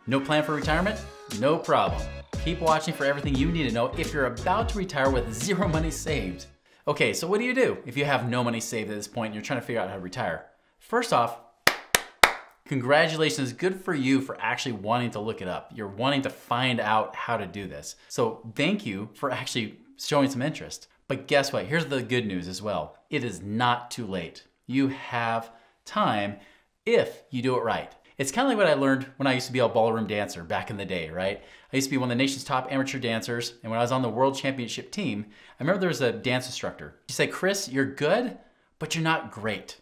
No plan for retirement? No problem. Keep watching for everything you need to know if you're about to retire with zero money saved. Okay, so what do you do if you have no money saved at this point and you're trying to figure out how to retire? First off, congratulations, good for you for actually wanting to look it up. You're wanting to find out how to do this. So thank you for actually showing some interest. But guess what? Here's the good news as well. It is not too late. You have time if you do it right. It's kind of like what I learned when I used to be a ballroom dancer back in the day, right? I used to be one of the nation's top amateur dancers, and when I was on the world championship team, I remember there was a dance instructor. She said, "Chris, you're good, but you're not great."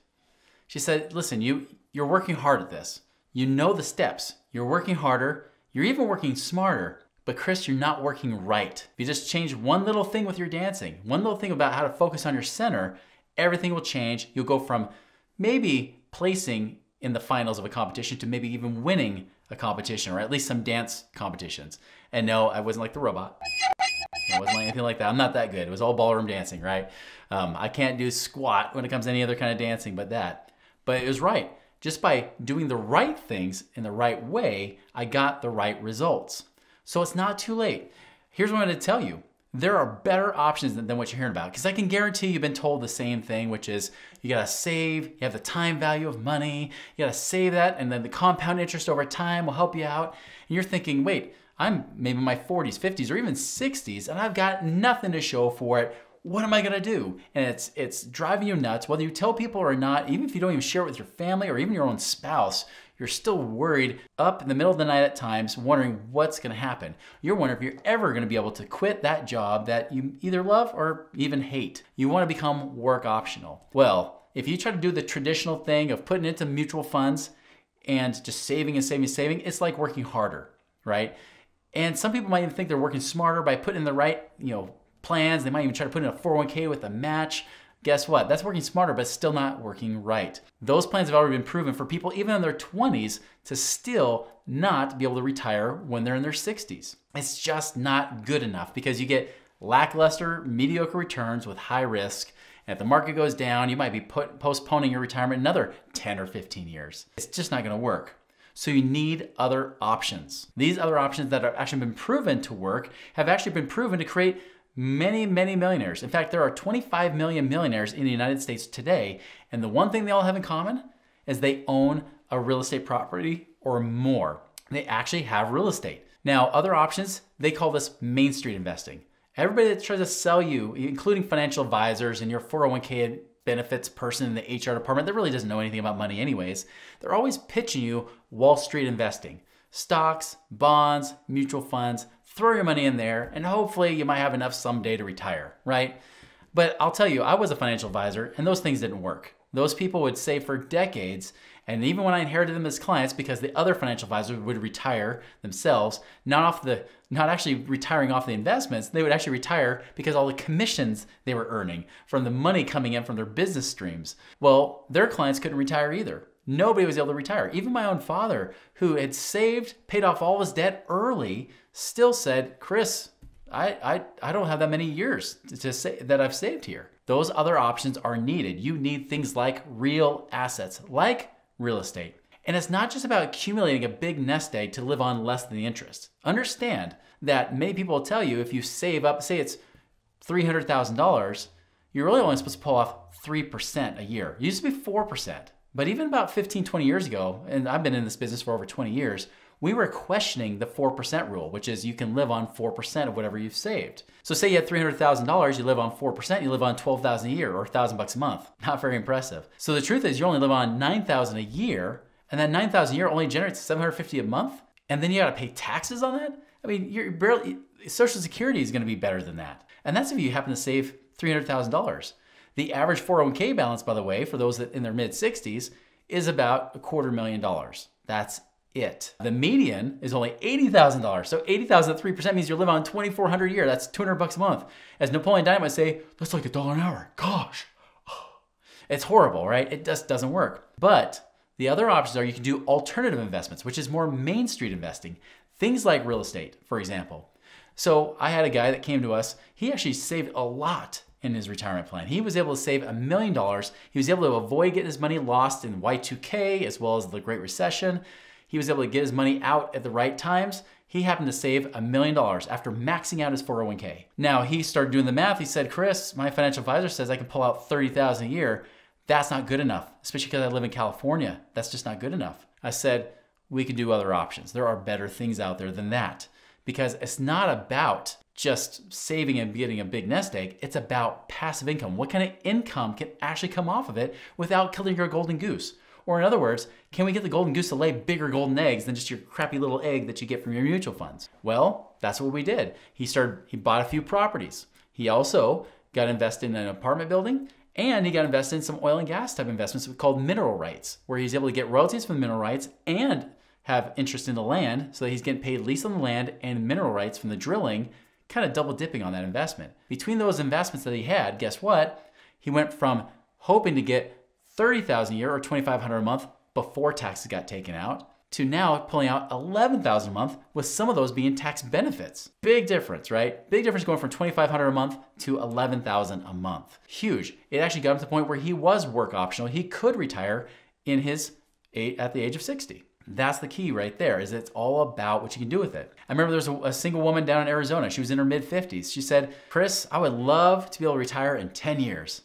She said, "Listen, you're working hard at this. You know the steps. You're working harder. You're even working smarter. But Chris, you're not working right. If you just change one little thing with your dancing, one little thing about how to focus on your center, everything will change. You'll go from maybe placing in the finals of a competition to maybe even winning a competition, or at least some dance competitions." And no, I wasn't like the robot. It wasn't like anything like that. I'm not that good. It was all ballroom dancing, right? I can't do squat when it comes to any other kind of dancing but that. But it was right. Just by doing the right things in the right way, I got the right results. So it's not too late. Here's what I'm going to tell you. There are better options than what you're hearing about, because I can guarantee you've been told the same thing, which is you got to save, you have the time value of money, you got to save that, and then the compound interest over time will help you out. And you're thinking, wait, I'm maybe in my 40s, 50s, or even 60s, and I've got nothing to show for it. What am I gonna do? And it's driving you nuts, whether you tell people or not. Even if you don't even share it with your family or even your own spouse, you're still worried up in the middle of the night at times, wondering what's gonna happen. You're wondering if you're ever gonna be able to quit that job that you either love or even hate. You wanna become work optional. Well, if you try to do the traditional thing of putting it into mutual funds and just saving and saving and saving, it's like working harder, right? And some people might even think they're working smarter by putting in the right, plans. They might even try to put in a 401k with a match. Guess what? That's working smarter, but still not working right. Those plans have already been proven for people even in their 20s to still not be able to retire when they're in their 60s. It's just not good enough because you get lackluster, mediocre returns with high risk. And if the market goes down, you might be postponing your retirement another 10 or 15 years. It's just not going to work. So you need other options. These other options that have actually been proven to work have actually been proven to create many, many millionaires. In fact, there are 25 million millionaires in the United States today, and the one thing they all have in common is they own a real estate property or more. They actually have real estate. Now, other options, they call this Main Street investing. Everybody that tries to sell you, including financial advisors and your 401k benefits person in the HR department that really doesn't know anything about money anyways, they're always pitching you Wall Street investing. Stocks, bonds, mutual funds, throw your money in there, and hopefully you might have enough someday to retire, right? But I'll tell you, I was a financial advisor, and those things didn't work. Those people would save for decades, and even when I inherited them as clients, because the other financial advisors would retire themselves, not actually retiring off the investments, they would actually retire because all the commissions they were earning from the money coming in from their business streams. Well, their clients couldn't retire either. Nobody was able to retire. Even my own father, who had saved, paid off all his debt early, still said, "Chris, I don't have that many years to say that I've saved here." Those other options are needed. You need things like real assets, like real estate. And it's not just about accumulating a big nest egg to live on less than the interest. Understand that many people will tell you if you save up, say it's $300,000, you're really only supposed to pull off 3% a year. It used to be 4%. But even about 15, 20 years ago, and I've been in this business for over 20 years, we were questioning the 4% rule, which is you can live on 4% of whatever you've saved. So say you had $300,000, you live on 4%, you live on $12,000 a year or $1,000 a month. Not very impressive. So the truth is you only live on $9,000 a year, and that $9,000 a year only generates $750 a month, and then you gotta pay taxes on that? I mean, Social Security is gonna be better than that. And that's if you happen to save $300,000. The average 401k balance, by the way, for those that in their mid-60s, is about $250,000. That's it. The median is only $80,000. So $80,000 at 3% means you live on $2,400 a year. That's $200 a month. As Napoleon Dynamite would say, that's like $1 an hour. Gosh. It's horrible, right? It just doesn't work. But the other options are you can do alternative investments, which is more Main Street investing. Things like real estate, for example. So I had a guy that came to us. He actually saved a lot in his retirement plan. He was able to save $1 million. He was able to avoid getting his money lost in Y2K as well as the Great Recession. He was able to get his money out at the right times. He happened to save $1 million after maxing out his 401k. Now he started doing the math. He said, Chris, my financial advisor says I can pull out $30,000 a year. That's not good enough, especially because I live in California. That's just not good enough. I said, we can do other options. There are better things out there than that, because it's not about just saving and getting a big nest egg. It's about passive income. What kind of income can actually come off of it without killing your golden goose? Or in other words, can we get the golden goose to lay bigger golden eggs than just your crappy little egg that you get from your mutual funds? Well, that's what we did. He bought a few properties. He also got invested in an apartment building, and he got invested in some oil and gas type investments called mineral rights, where he's able to get royalties from the mineral rights and have interest in the land, so that he's getting paid lease on the land and mineral rights from the drilling, kind of double dipping on that investment. Between those investments that he had, guess what? He went from hoping to get $30,000 a year or $2,500 a month before taxes got taken out to now pulling out $11,000 a month, with some of those being tax benefits. Big difference, right? Big difference going from $2,500 a month to $11,000 a month. Huge. It actually got him to the point where he was work optional. He could retire at the age of 60. That's the key right there, is it's all about what you can do with it. I remember there was a single woman down in Arizona. She was in her mid-50s. She said, Chris, I would love to be able to retire in 10 years.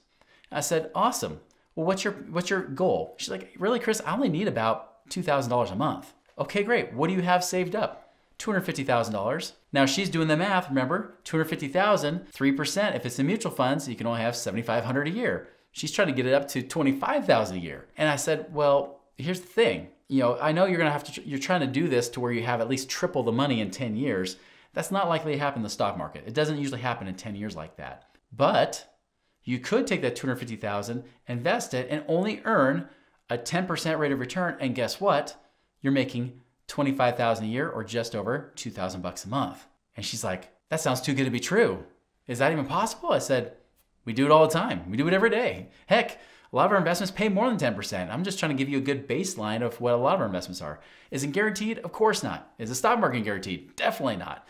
I said, awesome. Well, what's your goal? She's like, really, Chris, I only need about $2,000 a month. Okay, great. What do you have saved up? $250,000. Now she's doing the math, remember? $250,000, 3%. If it's in mutual funds, you can only have $7,500 a year. She's trying to get it up to $25,000 a year. And I said, well, here's the thing. I know you're trying to do this to where you have at least triple the money in 10 years. That's not likely to happen in the stock market. It doesn't usually happen in 10 years like that. But you could take that $250,000, invest it, and only earn a 10% rate of return. And guess what? You're making $25,000 a year, or just over $2,000 a month. And she's like, that sounds too good to be true. Is that even possible? I said, we do it all the time. We do it every day. Heck, a lot of our investments pay more than 10%. I'm just trying to give you a good baseline of what a lot of our investments are. Is it guaranteed? Of course not. Is the stock market guaranteed? Definitely not.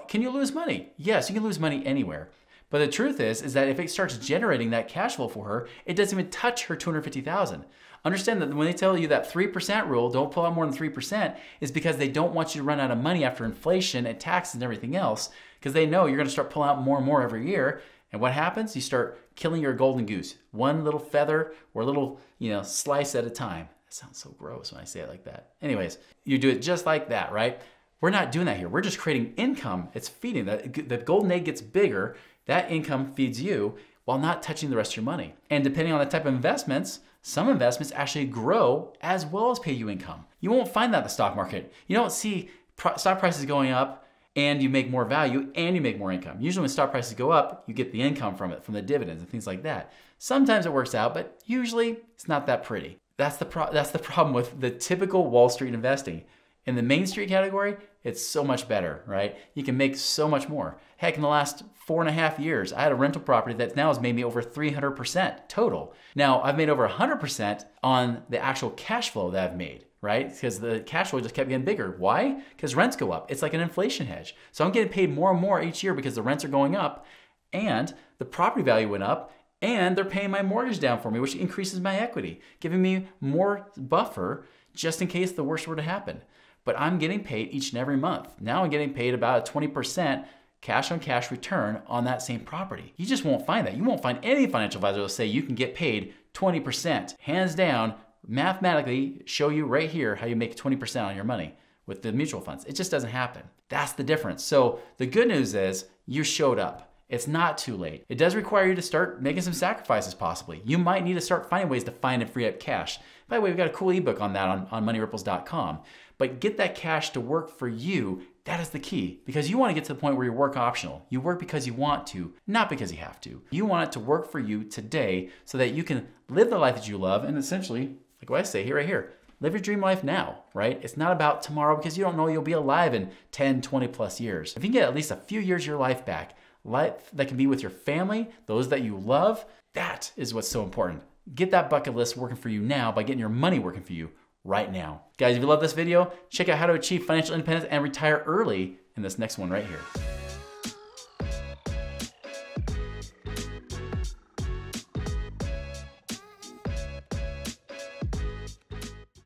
Can you lose money? Yes, you can lose money anywhere. But the truth is that if it starts generating that cash flow for her, it doesn't even touch her $250,000. Understand that when they tell you that 3% rule, don't pull out more than 3%, is because they don't want you to run out of money after inflation and taxes and everything else, because they know you're going to start pulling out more and more every year. And what happens? You start killing your golden goose, one little feather or little, slice at a time. That sounds so gross when I say it like that. Anyways, you do it just like that, right? We're not doing that here. We're just creating income. It's feeding. The golden egg gets bigger. That income feeds you while not touching the rest of your money. And depending on the type of investments, some investments actually grow as well as pay you income. You won't find that in the stock market. You don't see stock prices going up and you make more value and you make more income. Usually when stock prices go up, you get the income from it, from the dividends and things like that. Sometimes it works out, but usually it's not that pretty. That's the problem with the typical Wall Street investing. In the Main Street category, it's so much better, right? You can make so much more. Heck, in the last 4.5 years, I had a rental property that now has made me over 300% total. Now, I've made over 100% on the actual cash flow that I've made, right? Because the cash flow just kept getting bigger. Why? Because rents go up. It's like an inflation hedge. So I'm getting paid more and more each year because the rents are going up and the property value went up and they're paying my mortgage down for me, which increases my equity, giving me more buffer just in case the worst were to happen. But I'm getting paid each and every month. Now I'm getting paid about a 20% cash on cash return on that same property. You just won't find that. You won't find any financial advisor that'll say you can get paid 20%. Hands down, mathematically show you right here how you make 20% on your money with the mutual funds. It just doesn't happen. That's the difference. So the good news is you showed up. It's not too late. It does require you to start making some sacrifices possibly. You might need to start finding ways to find and free up cash. By the way, we've got a cool ebook on that on moneyripples.com. But get that cash to work for you. That is the key, because you want to get to the point where you work optional. You work because you want to, not because you have to. You want it to work for you today so that you can live the life that you love and essentially, like what I say right here, live your dream life now, right? It's not about tomorrow because you don't know you'll be alive in 10, 20 plus years. If you can get at least a few years of your life back, life that can be with your family, those that you love, that is what's so important. Get that bucket list working for you now by getting your money working for you right now. Guys, if you love this video, check out how to achieve financial independence and retire early in this next one right here.